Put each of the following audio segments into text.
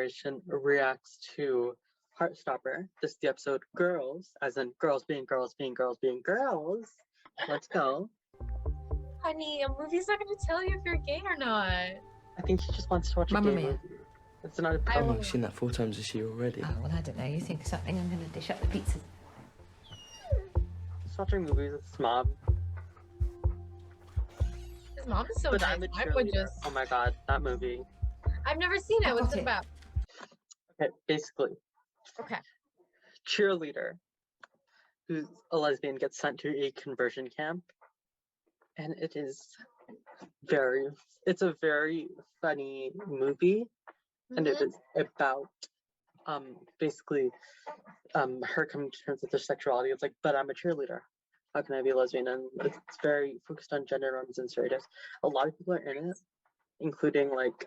Generation reacts to Heartstopper. This is the episode Girls, as in girls being girls being girls being girls. Let's go. Honey, a movie's not going to tell you if you're gay or not. I think she just wants to watch a gay movie. It's not a problem. I've seen that 4 times this year already. Oh, well, I don't know. You think of something, I'm going to dish up the pizzas. Just watching movies with Mom. His mom is so but nice. I would just... Oh my god, that movie. I've never seen it. What's it about? Okay, basically. Okay. Cheerleader, who's a lesbian, gets sent to a conversion camp. And it's a very funny movie. And it is about basically her coming to terms with her sexuality. It's like, but I'm a cheerleader. How can I be a lesbian? And it's very focused on gender norms and stereotypes. A lot of people are in it, including like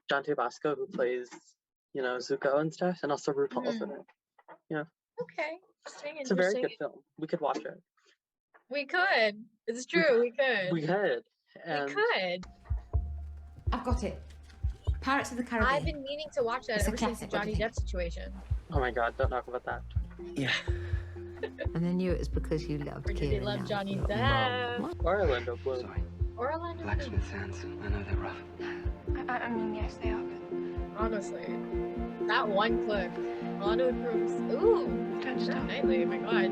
Dante Basco, who plays, Zuko and stuff, and also RuPaul's in it. Yeah. Okay. It's a very good film. We could watch it. We could. It's true. We could. We could. We could. I've got it. Pirates of the Caribbean. I've been meaning to watch that ever since the Johnny Depp situation. Oh my god, don't talk about that. Yeah. And I knew it was because you loved Kira. Did you love Johnny Depp? Orlando Bloom. Sorry. Orlando Blacksmith Sands. I know they're rough. I mean, yes, they are. Honestly, that one clip. Orlando Bloom's. Ooh, touchdown nightly. Oh my god.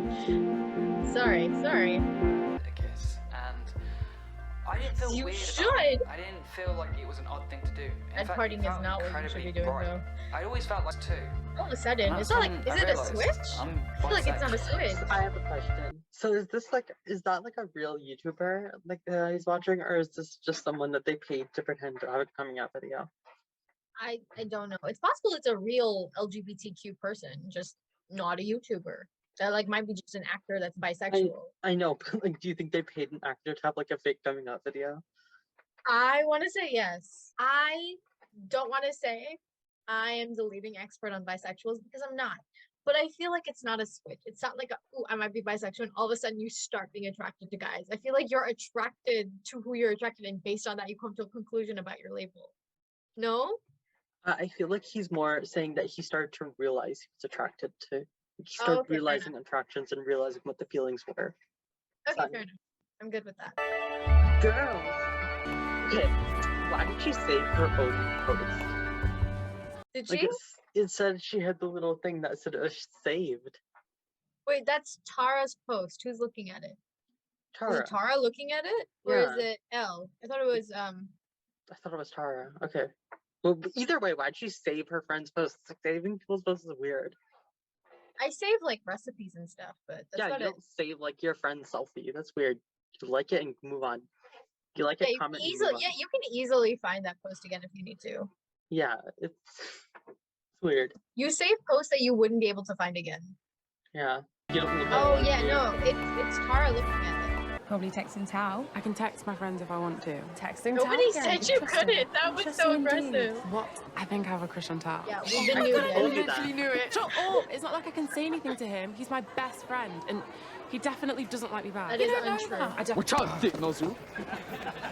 Sorry. A kiss, and I didn't feel you weird. Should. I didn't feel like it was an odd thing to do. And partying is not what you should be doing, though. I always felt like too. All of a sudden, it's not like, is it a switch? I feel like it's not a switch. I have a question. So is that like a real YouTuber like he's watching, or is this just someone that they paid to pretend to have a coming out video? I don't know. It's possible it's a real LGBTQ person, just not a YouTuber. That like might be just an actor that's bisexual. I know, but like, do you think they paid an actor to have like a fake coming out video? I want to say yes. I don't want to say I am the leading expert on bisexuals because I'm not. But I feel like it's not a switch. It's not like, I might be bisexual, and all of a sudden you start being attracted to guys. I feel like you're attracted to who you're attracted to, and based on that, you come to a conclusion about your label. No? I feel like he's more saying that he started to realize he was attracted to. He started realizing attractions and realizing what the feelings were. Okay, fair enough. I'm good with that. Girls! Okay, why did she save her own post? Did like she? It said she had the little thing that said saved. Wait, that's Tara's post. Who's looking at it? Tara. Is it Tara looking at it? Or is it Elle? I thought it was I thought it was Tara. Okay. Well, either way, why'd she save her friend's posts? Like, saving people's posts is weird. I save like recipes and stuff, but that's you don't save like your friend's selfie. That's weird. You like it and move on. You like it, comment. Easily, yeah, you can easily find that post again if you need to. Yeah, it's weird. You save posts that you wouldn't be able to find again. Yeah. You don't look oh yeah, no, it's Tara looking at it. Probably texting Tao. I can text my friends if I want to. Texting Nobody Tao? said you couldn't. That was so aggressive. What? I think I have a crush on Tao. Yeah, we've been knew I literally knew it. Shut up! It's not like I can say anything to him. He's my best friend, and he definitely doesn't like me back. That is untrue. Watch out, dick nozzle.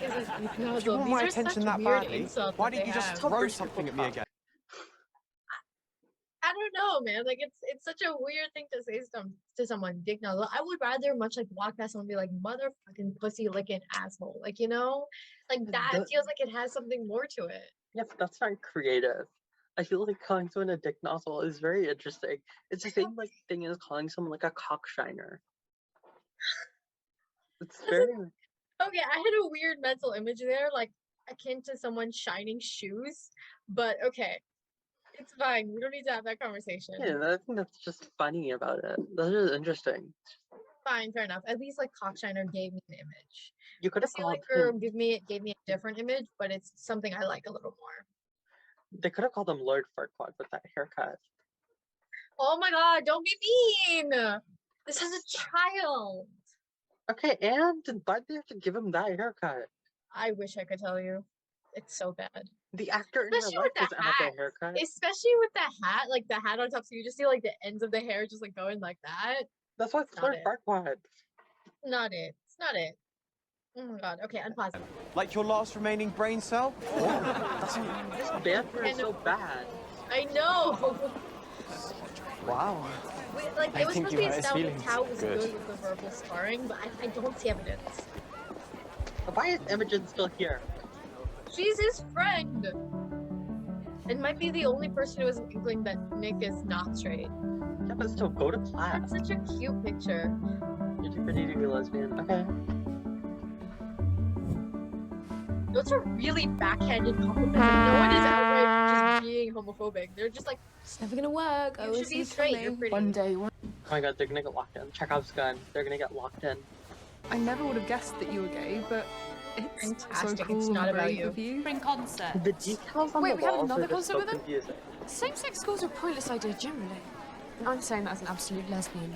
If you want my attention that badly, why didn't you just throw something at me again? I don't know, man. Like it's such a weird thing to say to someone, dick nozzle. I would rather much like walk past someone and be like, motherfucking pussy licking asshole. Like, like that feels like it has something more to it. Yeah, but that's not creative. I feel like calling someone a dick nozzle is very interesting. It's the same like thing as calling someone like a cock shiner. It's very okay. I had a weird mental image there, like akin to someone shining shoes, but okay. It's fine. We don't need to have that conversation. Yeah, I think that's just funny about it. That's just interesting. Fine, fair enough. At least like Cockshiner gave me an image. You could have called him. Gave me a different image, but it's something I like a little more. They could have called him Lord Farquaad with that haircut. Oh my god! Don't be mean. This is a child. Okay, and why do they have to give him that haircut? I wish I could tell you. It's so bad. The actor in real life doesn't have that haircut. Especially with the hat, like the hat on top, so you just see like the ends of the hair just like going like that. That's why it's Lord Farquaad. Not it. It's not it. Oh my god. Okay, unpause. Like your last remaining brain cell? This banter is so bad. I know. Wow. Like, I it was think supposed to you be hurt his established feelings. how it was Good. good with the verbal sparring, but I don't see evidence. Why is Imogen still here? She's his friend. And might be the only person who has an inkling that Nick is not straight. Yeah, but still, go to class. That's such a cute picture. You're too pretty to be lesbian. Okay. Those are really backhanded compliments. Like, no one is outright just being homophobic. They're just like, It's never gonna work. you should be straight. You're pretty. One day, one. Oh my god, they're gonna get locked in. Chekhov's gun. They're gonna get locked in. I never would have guessed that you were gay, but it's Fantastic, so cool it's not and about brave you. of you. Spring concert. The details on Wait, the we had walls another are just so concert with them? confusing. Same-sex schools are a pointless idea generally. I'm saying that as an absolute lesbian.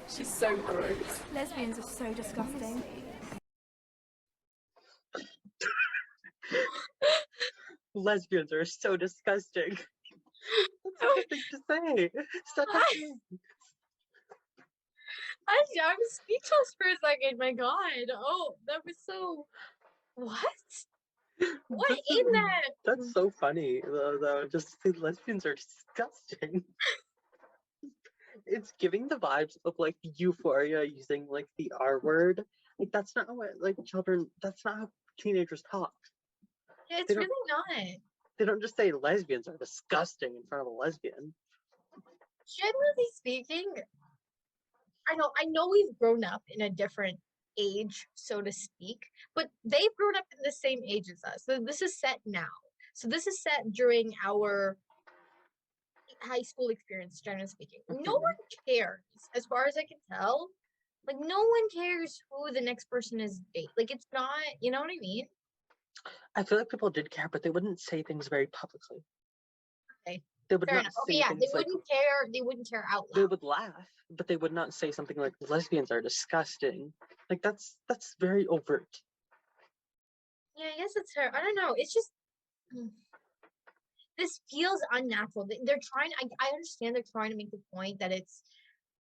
She's so gross. Lesbians are so disgusting. Lesbians are so disgusting. That's a good thing to say. Such a thing. I'm speechless for a second. My god. Oh, that was so. What? What That's in a- that? That's so funny, though. Just to say lesbians are disgusting. It's giving the vibes of like Euphoria using like the R word. Like that's not how like children. That's not how teenagers talk. Yeah, it's They don't- really not. They don't just say lesbians are disgusting in front of a lesbian. Generally speaking, I know we've grown up in a different age, so to speak, but they've grown up in the same age as us. So this is set now. So this is set during our high school experience, generally speaking. No Mhm. one cares, as far as I can tell. Like, no one cares who the next person is date. Like, it's not, you know what I mean? I feel like people did care, but they wouldn't say things very publicly. Okay, They would fair not enough. say Okay, yeah, things they like wouldn't care. They wouldn't care out they loud. would laugh, but they would not say something like lesbians are disgusting. Like that's very overt. Yeah, I guess it's her. I don't know. It's just this feels unnatural. They're trying. I understand they're trying to make the point that it's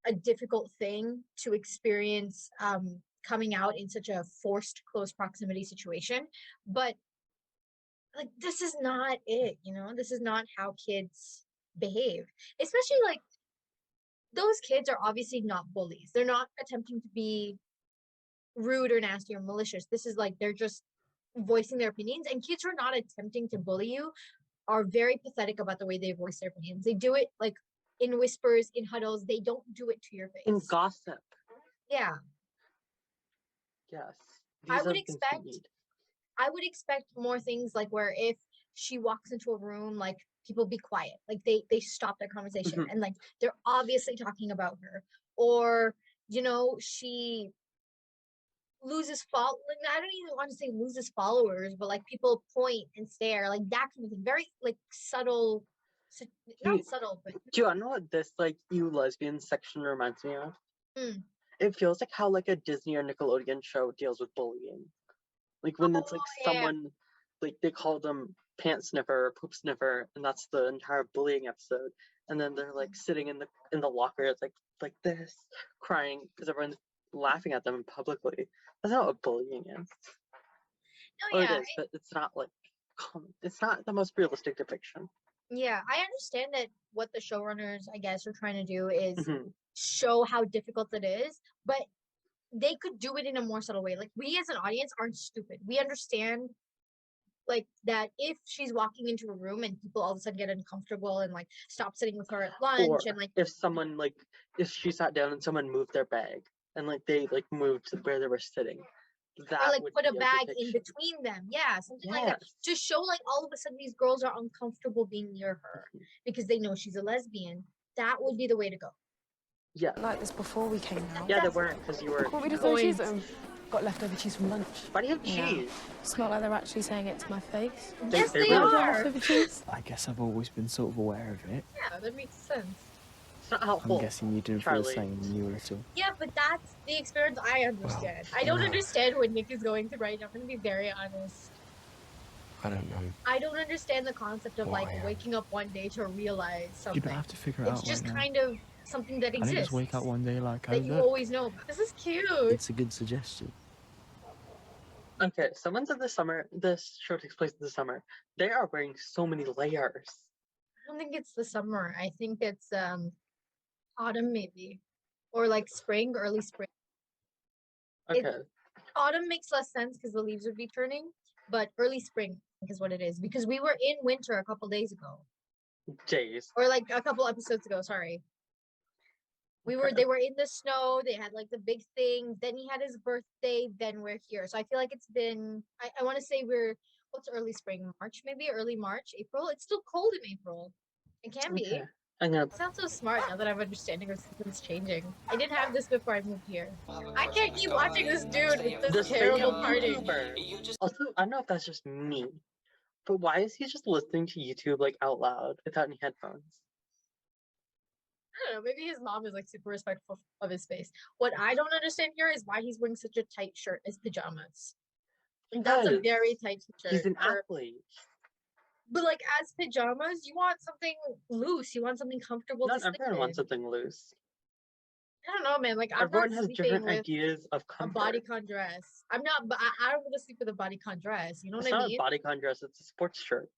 a difficult thing to experience coming out in such a forced close proximity situation, but like this is not it. You know, this is not how kids behave. Especially like those kids are obviously not bullies. They're not attempting to be rude or nasty or malicious. This is like they're just voicing their opinions, and kids who are not attempting to bully you are very pathetic about the way they voice their opinions. They do it like in whispers, in huddles. They don't do it to your face. In gossip, Yeah, yes. I These would are things we expect- need. I would expect more things like where if she walks into a room, like people be quiet, like they stop their conversation Mhm. and like they're obviously talking about her, or you know she loses like I don't even want to say loses followers, but like people point and stare, like that kind of thing. Very like subtle, not You- subtle, but Do you know what this like you lesbian section reminds me of? Hmm. It feels like how like a Disney or Nickelodeon show deals with bullying. Like when it's like Oh, yeah. someone like they call them pant sniffer or poop sniffer, and that's the entire bullying episode. And then they're like sitting in the locker, it's like this, crying because everyone's laughing at them publicly. That's not what bullying is. no, Or yeah, it is, but it's not like it's not the most realistic depiction. yeah. I understand that what the showrunners, I guess, are trying to do is Mhm. show how difficult it is, but they could do it in a more subtle way. Like we as an audience aren't stupid. We understand like that if she's walking into a room and people all of a sudden get uncomfortable and like stop sitting with her at lunch Or and like if someone like if she sat down and someone moved their bag and like they like moved to where they were sitting, that or like would put a be bag in depiction. between them. Yeah, something like that. Yes. To show like all of a sudden these girls are uncomfortable being near her Mhm. because they know she's a lesbian. That would be the way to go. Yeah. Like this before we came out. Yeah, they weren't because you were. What we just Point. throw cheese at them. Got leftover cheese from lunch. Why do you have Yeah. cheese? It's not like they're actually saying it to my face. Yes, they they really are. Leftover cheese. I guess I've always been sort of aware of it. Yeah, that makes sense. It's not I'm helpful. guessing you didn't feel the Charlie. same when you were little. Yeah, but that's the experience I understand. I don't no. understand what Nick is going through right now. I'm gonna be very honest. I don't know. I don't understand the concept of like Why? waking up one day to realize You something. don't have to figure it It's out just right now. kind of something that Can exists I just wake up one day like, that how's you that? always know about. This is cute. It's a good suggestion. Okay, someone's in the summer. This show takes place in the summer. They are wearing so many layers. I don't think it's the summer. I think it's autumn maybe, or like spring, early spring. Okay, Autumn makes less sense because the leaves would be turning, but early spring I think is what it is because we were in winter a couple days ago, days. or like a couple episodes ago. Sorry. Okay. They were in the snow, they had like the big thing, then he had his birthday, then we're here. So I feel like it's been I want to say what's early spring? March, maybe early March, April. It's still cold in April. It can be. Okay. I'm gonna. It sounds so smart now that I'm understanding our seasons changing. I didn't have this before I moved here. I can't keep watching this dude with this This terrible fake party. YouTuber. Also, I don't know if that's just me, but why is he just listening to YouTube like out loud without any headphones? I don't know, maybe his mom is like super respectful of his space. What I don't understand here is why he's wearing such a tight shirt as pajamas. And that's a Because very tight t-shirt. He's an athlete. But like as pajamas, you want something loose. You want something comfortable Not to sleep everyone in. wants something loose. I don't know, man. Like I'm Everyone not has sleeping different with ideas of a comfort. bodycon dress. I'm not, but I don't want to sleep with a bodycon dress. You know It's what I not mean? a bodycon dress, it's a sports shirt.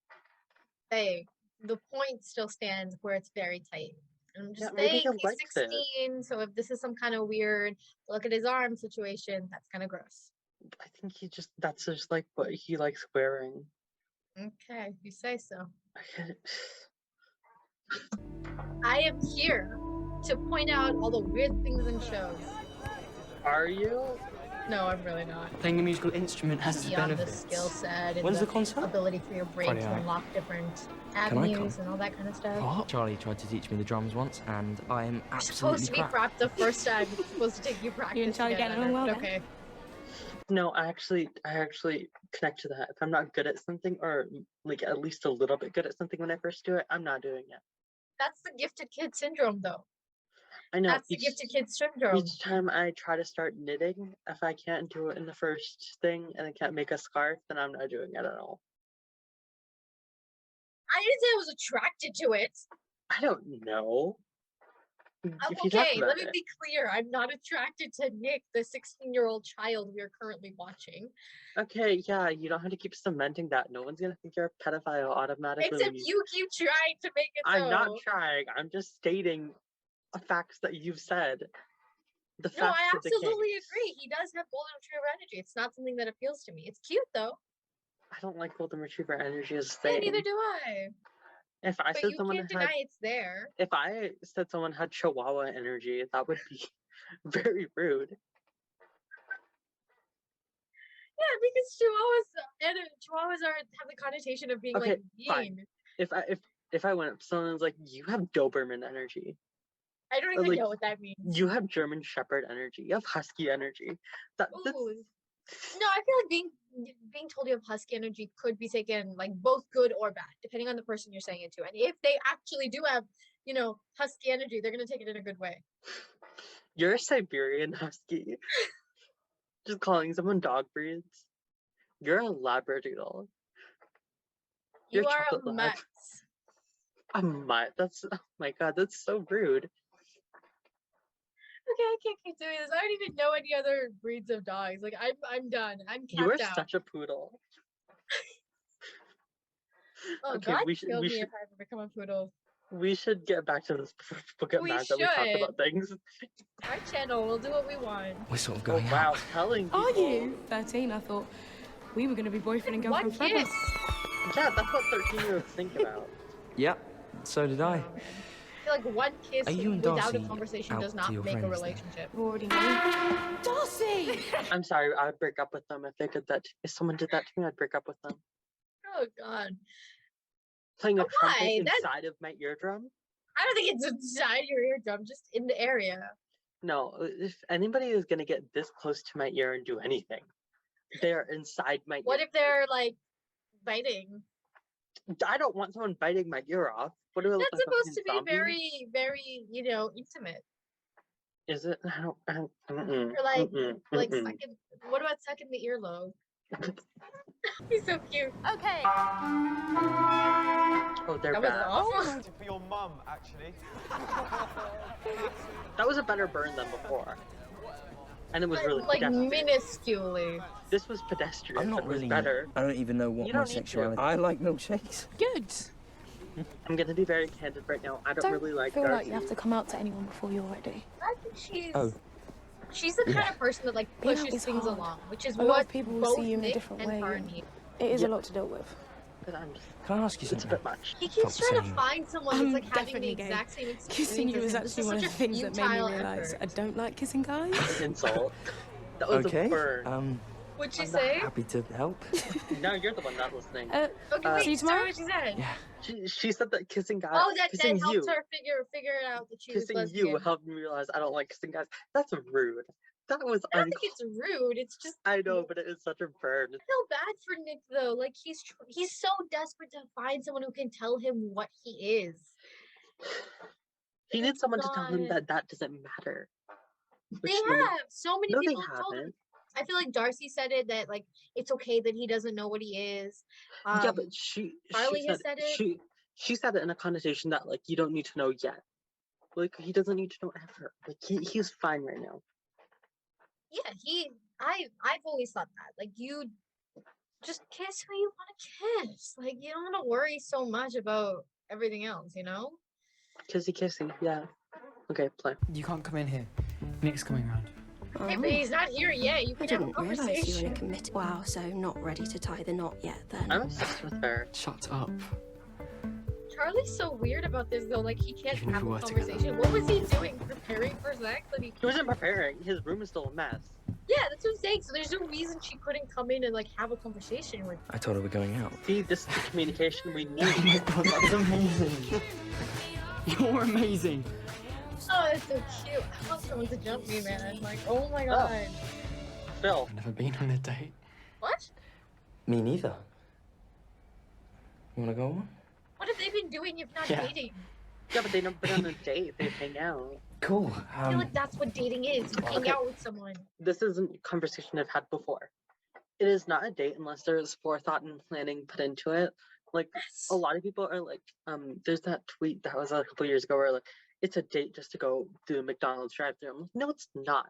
Hey, the point still stands where it's very tight. I'm just maybe saying he he's likes it. 16, so if this is some kind of weird look at his arm situation, that's kind of gross. I think that's just like what he likes wearing. Okay, you say so. Okay. I am here to point out all the weird things in shows. Are you? No, I'm really not. Playing a musical instrument has its Beyond the benefits. skill set and When's the concert? ability for your brain Friday to night. unlock different I come? avenues and all that kind of stuff. What? Charlie tried to teach me the drums once, and I am You're absolutely supposed to be crap. prepped the first time. It's supposed to take you practice. You and Charlie to get getting along better, well but then? okay. No, I actually connect to that. If I'm not good at something, or like at least a little bit good at something when I first do it, I'm not doing it. That's the gifted kid syndrome, though. I know. That's the gifted kid syndrome. Each time I try to start knitting, if I can't do it in the first thing and I can't make a scarf, then I'm not doing it at all. I didn't say I was attracted to it. I don't know. If you talk Okay, about let me it. be clear. I'm not attracted to Nick, the 16-year-old child we are currently watching. Okay, yeah, you don't have to keep cementing that. No one's gonna think you're a pedophile automatically. Except you keep trying to make it so. I'm not trying. I'm just stating facts that you've said. The No, facts I of the absolutely case. agree. He does have golden retriever energy. It's not something that appeals to me. It's cute though. I don't like golden retriever energy as a Yeah, thing. neither do I. If I But said you someone can't had, deny it's there. if I said someone had Chihuahua energy, that would be very rude. Yeah, because chihuahuas have the connotation of being Okay, like fine. mean. If I went up to someone and was like, you have Doberman energy. I don't Or, even like, know what that means. You have German Shepherd energy. You have Husky energy. That's Ooh. No, I feel like being told you have husky energy could be taken like both good or bad, depending on the person you're saying it to. And if they actually do have, husky energy, they're gonna take it in a good way. You're a Siberian Husky. Just calling someone dog breeds. You're a Labradoodle. You You're are a chocolate lab. mutt. A mutt. Oh my god, that's so rude. Okay, I can't keep doing this. I don't even know any other breeds of dogs. Like I'm done. I'm You are capped out. such a poodle. Oh, Okay, God we should- kill we me should- if I ever become a poodle. We should get back to this before people get We mad that we talk should. about things. Our channel, we'll do what we want. We're sort of Oh going wow, out. telling people. Are you 13? I thought we were going to be boyfriend and One girlfriend kiss. forever. Yeah, that's what 13-year-olds think about. Yep, so did I. I feel like one kiss Are you and without a Darcy conversation out does to not your make a friends then? relationship. You already know. Darcy! I'm sorry, I would break up with them if they did that. If someone did that to me, I'd break up with them. Oh God. Playing a But trumpet why? inside of my eardrum? I don't think it's inside your eardrum, just in the area. No, if anybody is gonna get this close to my ear and do anything, they are inside my ear. What if they're like biting? I don't want someone biting my ear off. What do I look That's like, a supposed to be zombie? very, very, intimate. Is it? I don't. Or like second. What about second the earlobe? He's so cute. Okay. Oh, they're That was bad. awful. For your mum, actually. That was a better burn than before. And it was really Like pedestrian. minusculely. This was pedestrian, I'm but not it was really. better. I don't even know what You my don't need to. sexuality. I like milkshakes. Good. I'm gonna be very candid right now. I don't really like feel Darcy. like you have to come out to anyone before you're ready. I think she's. Oh. She's the kind Yeah. of person that like You know, pushes it's things hard. along, which is A lot what of people will both see you in a Nick different and way, Tara and- need. It is Yeah. a lot to deal with. But I'm just, Can I ask you it's a something? bit much. He keeps Stop trying to saying- find someone I'm who's like having the definitely gay. exact same experience. Kissing you as is him. This actually one of the such a things that made me futile realise effort. I don't like kissing guys. Insult. That was Okay. a burn. What'd she I'm not say? Happy to help. Now you're the one not listening. Okay, wait, see you sorry tomorrow? what she said. Yeah. She said that kissing guys, Oh, that kissing helped you, her figure it out that she was kissing lesbian. you helped me realize I don't like kissing guys. That's rude. That was I don't think it's rude. It's just I know, but it is such a burn. I feel bad for Nick though. Like he's so desperate to find someone who can tell him what he is. He needs someone to tell him not- that doesn't matter. They Which no one- have so many No, they people have told him. haven't. I feel like Darcy said it that like it's okay that he doesn't know what he is. Yeah, but Charlie has said it. She said it in a connotation that like you don't need to know yet. Like he doesn't need to know ever. Like he's fine right now. Yeah, I've always thought that. Like you just kiss who you want to kiss. Like you don't want to worry so much about everything else, you know? Kissy, yeah. Okay, play. You can't come in here. Nick's coming round. Hey, but he's not here yet. You I can have a didn't realise you were conversation. in a committee. Wow, so not ready to tie the knot yet then. I'm obsessed with her. Shut up. Charlie's so weird about this though. Like he can't Even if have we a were together. conversation. What was he doing? Preparing for sex? And He wasn't preparing. His room is still a mess. yeah, that's what I'm saying. So there's no reason she couldn't come in and like have a conversation with. I told her we're going out. See, this is the communication we need. That's amazing. You're amazing. Oh, it's so cute. I want someone to jump me, man. Like, oh my god. Phil. I've never been on a date. What? Me neither. You wanna go on? What have they been doing if not Yeah. dating? Yeah, but they've never been on a date. They hang out. Cool. I feel like that's what dating is. You hang okay. out with someone. This isn't a conversation I've had before. It is not a date unless there's forethought and planning put into it. Like a lot of people are like, there's that tweet that was a couple years ago where like it's a date just to go do the McDonald's drive-thru. I'm like, no, it's not.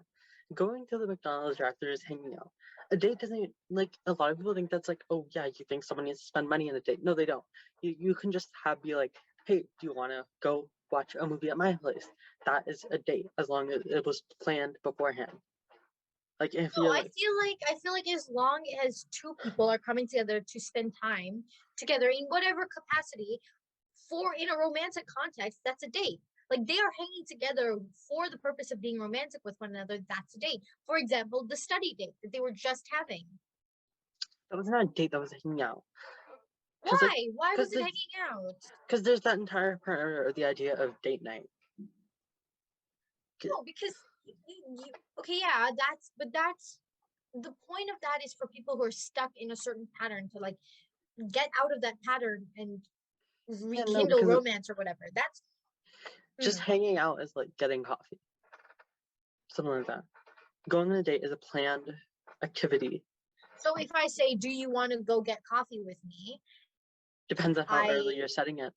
Going to the McDonald's drive-thru is hanging out. A date doesn't like a lot of people think that's like, oh yeah, you think someone needs to spend money on a date. No, they don't. You can just be like, hey, do you want to go watch a movie at my place? That is a date as long as it was planned beforehand. Like if No, you I feel like as long as two people are coming together to spend time together in whatever capacity for in a romantic context, that's a date. Like they are hanging together for the purpose of being romantic with one another, that's a date. For example, the study date that they were just having. that was not a date, that was hanging out. Why? 'Cause, like, Why 'cause was it the- hanging out? Because there's that entire part or the idea of date night. No, because okay, yeah, that's the point of that is for people who are stuck in a certain pattern to like get out of that pattern and rekindle because it- romance or whatever. That's Just hanging out is like getting coffee. Something like that. Going on a date is a planned activity. so if I say, do you want to go get coffee with me? Depends on how I- early you're setting it.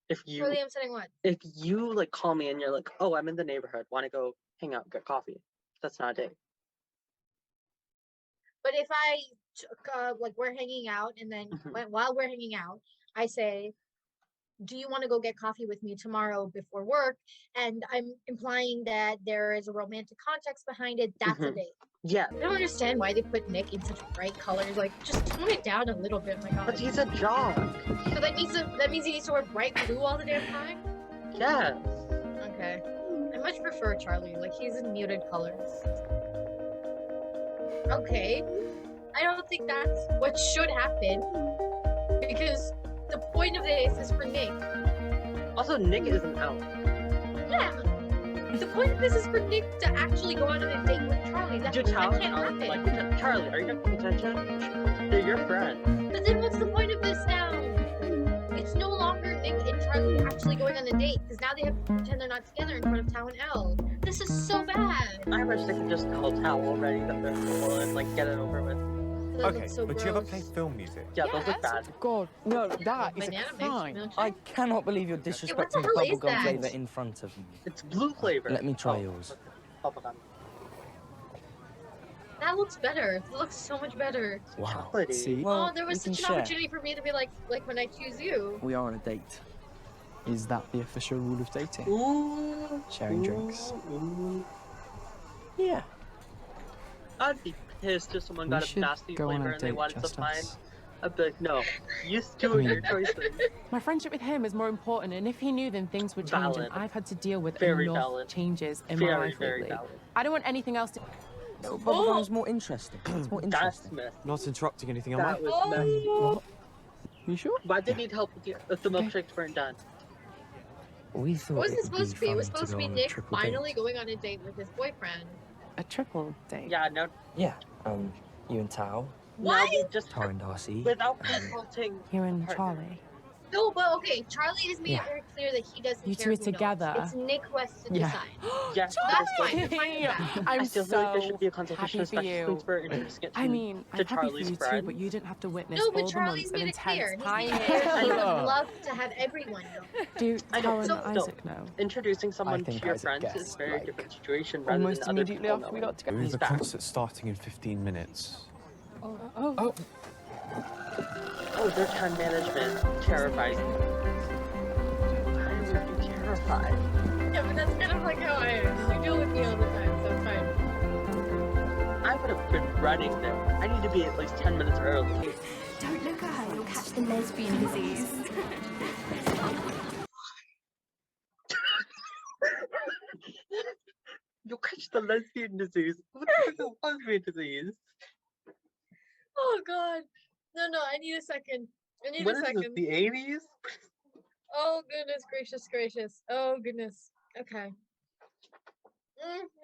If you Really, I'm saying what? if you like call me and you're like, oh, I'm in the neighborhood, want to go hang out, get coffee. That's not a date. But if I like we're hanging out and then Mhm. while we're hanging out, I say, do you want to go get coffee with me tomorrow before work? And I'm implying that there is a romantic context behind it. That's a Mhm. date. Yeah, I don't understand why they put Nick in such bright colors. Like, just tone it down a little bit. My but God. he's a jock. So that means he needs to wear bright blue all the damn time. Yes. Okay. I much prefer Charlie. Like he's in muted colors. Okay. I don't think that's what should happen because the point of this is for Nick. Also, Nick isn't out. Yeah. The point of this is for Nick to actually go out on a date with Charlie. That Did you tell can't him? happen. Like, Charlie, are you not paying attention? They're your friends. But then what's the point of this now? It's no longer Nick and Charlie actually going on a date because now they have to pretend they're not together in front of Tao and Elle. This is so bad. I wish they could just call Tao already that they're cool and like get it over with. That Okay, looks so but you ever gross. play film music? Yeah, those look bad. God, no, that is a Banana crime. milkshake? I cannot believe you're what the disrespecting hell is bubblegum that? flavour in front of me. It's blue flavor. Let me try Oh, yours. okay. Bubblegum. That looks better. That looks so much better. Wow. Chocolatey. See? Oh, Well, there we was can such an share. opportunity for me to be like when I choose you. We are on a date. Is that the official rule of dating? Ooh. Sharing drinks. Ooh. Yeah. I'd be pissed if someone We got a should nasty go on flavor a and they date, wanted to just find. us. I'd be like, no, you stew your choices. My friendship with him is more important, and if he knew, then things would change. Valid. And I've had to deal with Very enough valid. changes in my Very, life very lately. valid. I don't want anything else to. No, bubblegum's more interesting. It's more That's interesting. Smith. Not interrupting anything, am That I? was Smith. Oh, You sure? Why did they need help if the milkshakes weren't done? We what thought was it it would supposed be to be? It fun was to supposed to go be on a Nick triple finally date. going on a date with his boyfriend. A triple date. Yeah, no. Yeah. You and Tao, What? Now they just Tao and Darcy. without consulting. You and partner. Charlie. No, but okay, Charlie has made Yeah. it very clear that he doesn't You care two are who knows. together. It's Nick who has to Yeah. decide. Yes, That's but fine. I'm fine with that. I'm I still feel like there should so be a consultation, happy for especially you. since we're introducing it I mean, to I'm happy for Charlie's you friend. too, but you didn't have to witness No, but all the Charlie's months of made it clear. intense He's made time. it clear he would Yeah. love to have everyone know. Do I know, Tao and so still, Isaac know? introducing someone to think your Isaac friends is guessed, a very like, different situation rather Almost than other immediately people after we knowing. got together. There is a Back. concert starting in 15 minutes. Oh. Oh, their time management terrifies me. I would be terrified. Yeah, but that's kind of like how I am. You deal with me all the time, so it's fine. I would have been running there. I need to be at least 10 minutes early. Don't look at her, you'll catch the lesbian disease. You'll catch the lesbian disease. What the heck is lesbian disease? Oh god. No, I need a second. I need What a is this, second. the 80s? Oh goodness gracious. Oh goodness. Okay.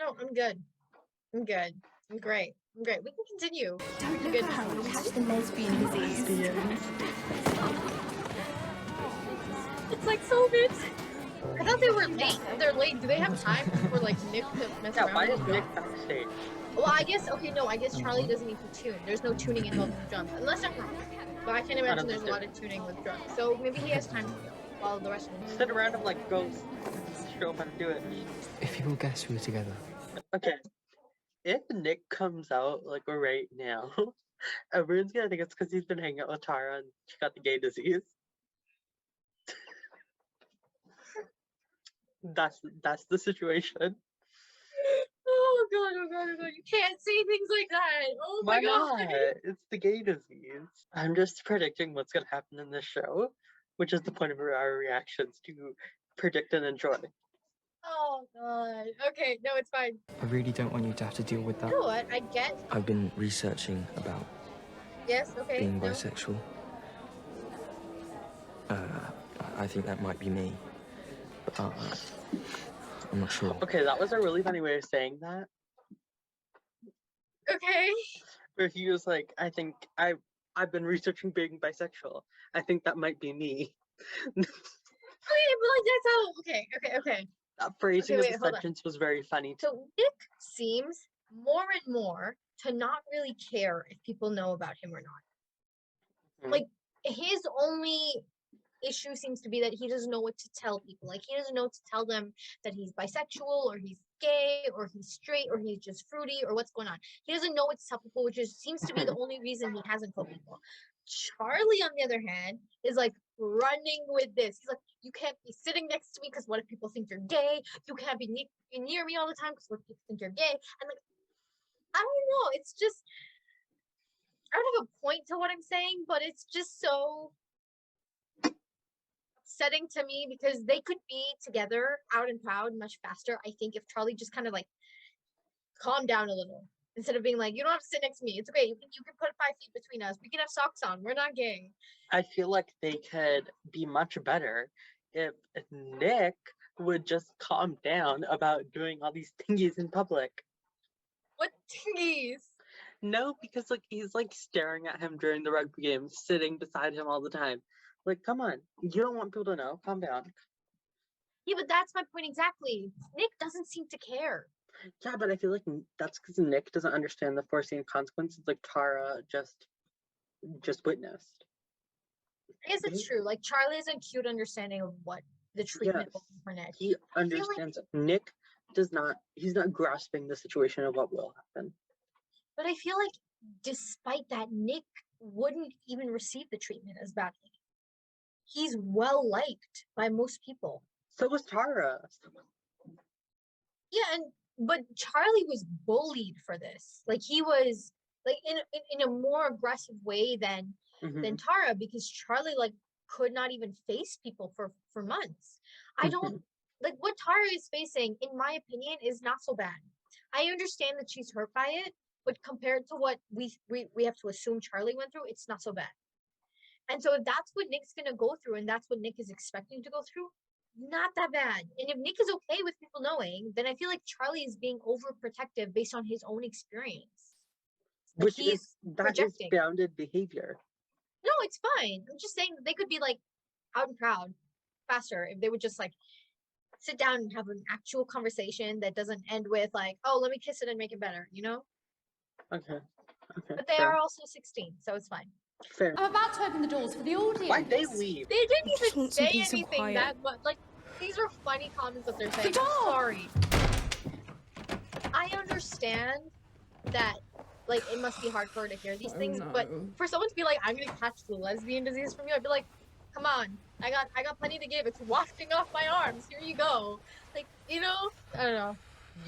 No, I'm good. I'm great. We can continue. Don't look at her, you'll catch the lesbian disease. It's like so good. I thought they were late. If they're late, do they have time for like Nick to mess Yeah, around why with is the Nick drums? backstage? Well, I guess I guess Charlie doesn't need to tune. There's no tuning involved with drums, unless I'm wrong. But I can't imagine there's a lot of tuning with drums. So maybe he has time to go while the rest of them Sit around him like ghosts. Show him how to do it. If you will guess we're together. Okay. If Nick comes out like right now, everyone's gonna think it's because he's been hanging out with Tara and she got the gay disease. That's the situation. Oh god. You can't say things like that. Oh my Why god. not? It's the gay disease. I'm just predicting what's gonna happen in this show, which is the point of our reactions to predict and enjoy. Oh god. Okay, no, it's fine. I really don't want you to have to deal with that. You know what? I get. I've been researching about Yes. Okay. being No. bisexual. I think that might be me. But I'm not sure. Okay, that was a really funny way of saying that. Okay. Where he was like, I think I've been researching being bisexual. I think that might be me. Okay, but like that's how. Okay. That phrasing wait, of the hold on. sentence was very funny. So Nick seems more and more to not really care if people know about him or not. Mhm. Like his only issue seems to be that he doesn't know what to tell people. Like he doesn't know to tell them that he's bisexual or he's gay or he's straight or he's just fruity or what's going on. He doesn't know what to tell people, which seems to be the only reason he hasn't told people. Charlie, on the other hand, is like running with this. He's like, you can't be sitting next to me because what if people think you're gay? You can't be near me all the time because what if people think you're gay? And like, I don't know. It's just, I don't have a point to what I'm saying, but it's just so upsetting to me because they could be together out and proud much faster. I think if Charlie just kind of like calmed down a little. Instead of being like, you don't have to sit next to me. It's okay. You can put 5 feet between us. We can have socks on. We're not gay. I feel like they could be much better if Nick would just calm down about doing all these thingies in public. What thingies? No, because like he's like staring at him during the rugby game, sitting beside him all the time. Like, come on. You don't want people to know. Calm down. Yeah, but that's my point exactly. Nick doesn't seem to care. Yeah, but I feel like that's because Nick doesn't understand the foreseen consequences like Tara just witnessed. I guess it's true. Like Charlie has a cute understanding of what the treatment Yes, will be for Nick. he understands. Nick does not. He's not grasping the situation of what will happen. But I feel like despite that, Nick wouldn't even receive the treatment as badly. He's well liked by most people. So was Tara. Yeah, but Charlie was bullied for this. Like he was like in a more aggressive way than Tara, because Charlie like could not even face people for months. I don't like what Tara is facing, in my opinion, is not so bad. I understand that she's hurt by it, but compared to what we have to assume Charlie went through, it's not so bad. And so if that's what Nick's gonna go through, and that's what Nick is expecting to go through, not that bad. And if Nick is okay with people knowing, then I feel like Charlie is being overprotective based on his own experience. Like Which is grounded behavior. No, it's fine. I'm just saying they could be like out and proud faster if they would just like sit down and have an actual conversation that doesn't end with like, oh, let me kiss it and make it better, you know? Okay. But they are also 16, so it's fine. Fair. I'm about to open the doors for the audience. Why'd they leave? They didn't even say anything that much. Like, these are funny comments that they're saying. I'm sorry. I understand that, like, it must be hard for her to hear these things, but for someone to be like, I'm gonna catch the lesbian disease from you, I'd be like, come on, I got plenty to give. It's wafting off my arms. Here you go. Like, you know, I don't know.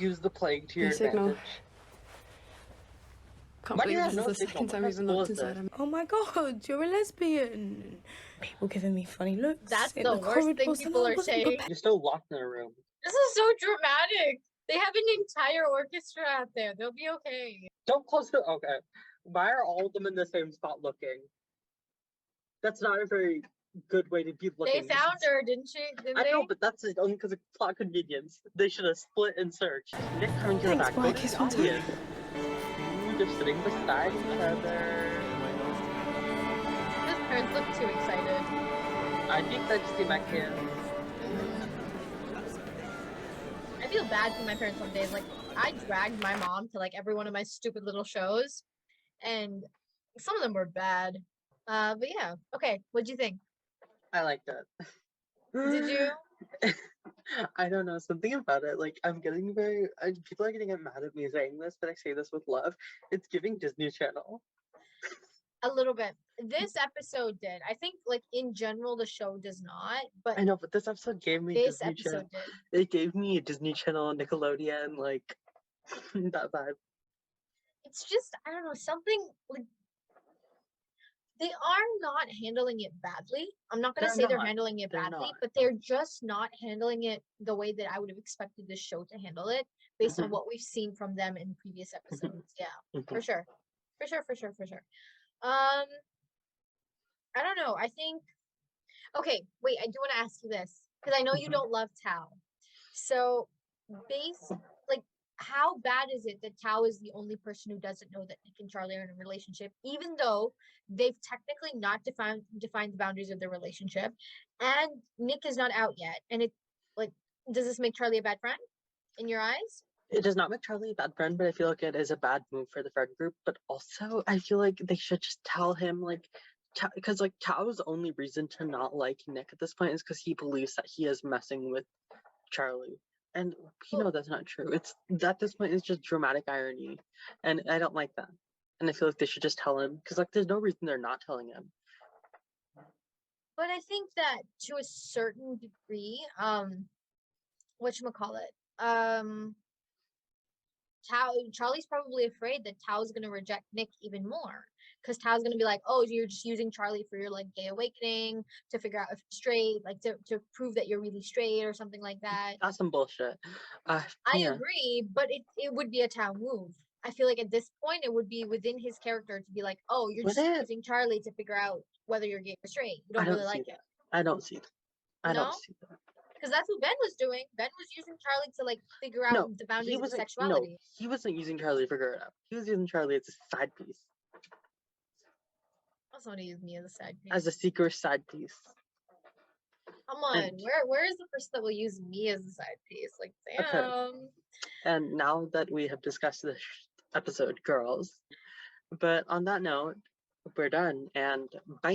Use the plague to your signal. advantage. Can't believe this is the second time we've been locked inside. Oh my god, you're a lesbian. People giving me funny looks. That's the worst thing people are saying. You're still locked in a room. This is so dramatic. They have an entire orchestra out there. They'll be okay. Don't close the. Okay. Why are all of them in the same spot looking? That's not a very good way to be looking. They found her, didn't she? Didn't I know, but that's only because of plot convenience. They should have split and searched. Nick coming to the back. Go to the audience. They're sitting beside each other. His parents look too excited. I'd be excited to see my kids. I feel bad for my parents some days. Like, I dragged my mom to like every one of my stupid little shows, and some of them were bad. But yeah, okay. What'd you think? I liked it. Did you? I don't know, something about it. Like, I'm getting people are getting mad at me saying this, but I say this with love. It's giving Disney Channel. A little bit. This episode did. I think, like, in general, the show does not. But I know, but this episode gave me this Disney episode Channel. did. It gave me a Disney Channel, Nickelodeon, like that vibe. It's just, I don't know, something like they are not handling it badly. I'm not gonna say they're handling it badly, but they're just not handling it the way that I would have expected this show to handle it based on what we've seen from them in previous episodes. Yeah, for sure. I don't know. I think. Okay, wait. I do want to ask you this because I know you don't love Tao. So, how bad is it that Tao is the only person who doesn't know that Nick and Charlie are in a relationship, even though they've technically not defined the boundaries of their relationship, and Nick is not out yet? And it, like, does this make Charlie a bad friend in your eyes? It does not make Charlie a bad friend, but I feel like it is a bad move for the friend group. But also, I feel like they should just tell him, like, because like Tao's only reason to not like Nick at this point is because he believes that he is messing with Charlie. And we know that's not true. It's at this point it's just dramatic irony, and I don't like that. And I feel like they should just tell him because like there's no reason they're not telling him. But I think that to a certain degree, whatchamacallit, Charlie's probably afraid that Tao's gonna reject Nick even more. Because Tao's gonna be like, oh, you're just using Charlie for your like gay awakening to figure out if you're straight, like to prove that you're really straight or something like that. That's some bullshit. I agree, but it would be a Tao move. I feel like at this point it would be within his character to be like, oh, you're just using Charlie to figure out whether you're gay or straight. You don't really like it. I don't see that. I don't see that. Because that's what Ben was doing. Ben was using Charlie to like figure out the boundaries of sexuality. No, he wasn't using Charlie to figure it out. He was using Charlie as a side piece. Also want to use me as a side piece. As a secret side piece. Come on, And- where is the person that will use me as a side piece? Like, damn. Okay. And now that we have discussed this episode, girls, but on that note, we're done and bye.